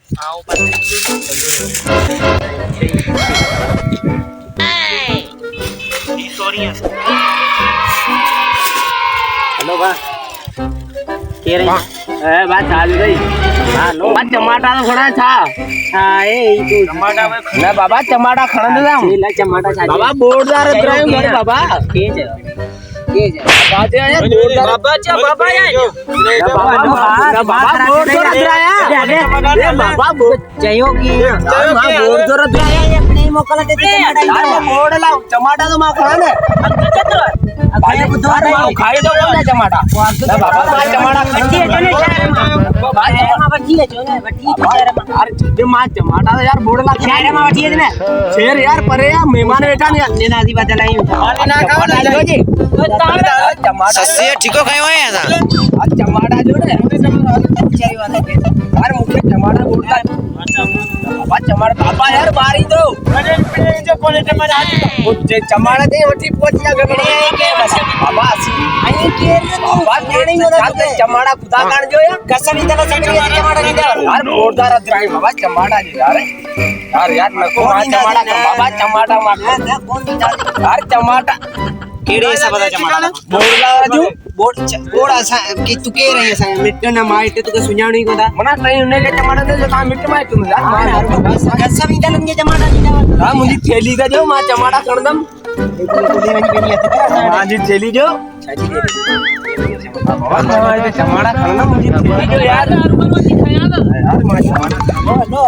आओ बस sorry hello बा के रही ए बात चालू रही हां नो बात टमाटा तो खड़ा था हां ए तू टमाटा ना बाबा टमाटा खड़ा दे दाम ला टमाटा छा बाबा बोर्डदार ड्राइव घर बाबा के जे बाजे यार बोर्डदार बाबा चा बाबा यार बाबा बोर्डदार ड्राया बाबा जयो की बोर्डदार ड्राया अपने मोकला देते टमाटा बोर्ड लाओ टमाटा तो मा खड़ा ने भाई बुधवार खाई दो बोल टमाटा बाबा टमाटा खड़ी है चले शहर में बाबा में बैठी है चले बैठी है शहर में यार जे मा टमाटा यार बोर्ड ला शहर में बैठी है ने शेर यार परे यार मेहमान बैठा ने नादी बात लाई खाली ना खाओ ना जी टमाटा सस्ते ठीको खायो है ऐसा आज टमाटा जो ने चरी वाला यार मुझे टमाटा बोलता बाबा टमाटा बाबा यार मारी दो अरे जो कोने टमाटा मुझे टमाटा दे वठी पहुंच जा गबड़ी है के बस बाबा आई के बाबा नहीं होना टमाटा खुदा कान जो या कसम इतना चटनी टमाटा नहीं दे यार बोर्डदार ड्राइव बाबा टमाटा जी यार यार नको टमाटा बाबा टमाटा मार कौन यार टमाटा केड़े ऐसा बता टमाटा बोर्डला जो बोर्ड ऐसा कि तू के रही है मिट्टी ना माइट तू सुनाणी कोदा मना नहीं उन्हें के टमाटा दे जो मिट्टी माइट तू यार कसम इतना लंगे टमाटा नहीं हां मुझे थैली का जो मां टमाटा कर दम हां जी थैली जो चाची दे बाबा टमाटा खाना मुझे थैली जो यार यार मां टमाटा नो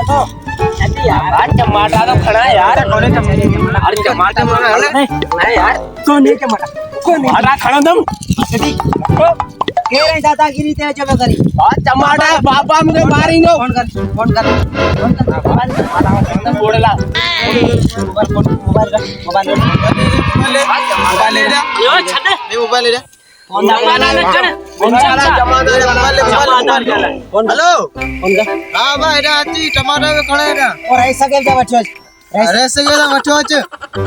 यार टमाटा तो खड़ा है यार कोने टमाटा अरे टमाटा माना है यार कौन है टमाटा खड़ा दम के रे दादागिरी ते जब करी टमाटा बाबा मुझे मारेंगे फोन कर बोड़ला मोबाइल ले ले यो छने मोबाइल ले ले टमाटा ले कर हेलो हां भाई एटा आती टमाटा में खड़ा है और ऐसा के जा बच्चो अरे से गेला मठो छ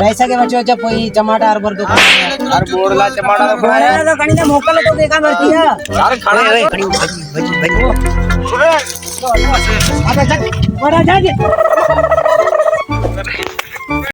ऐसा के बच्चो कोई टमाटा और बर दो यार बोड़ला टमाटा अरे तो कणी ने मोकल तो देखा मरती है यार खड़ा है कणी भजी अबे चल बड़ा जा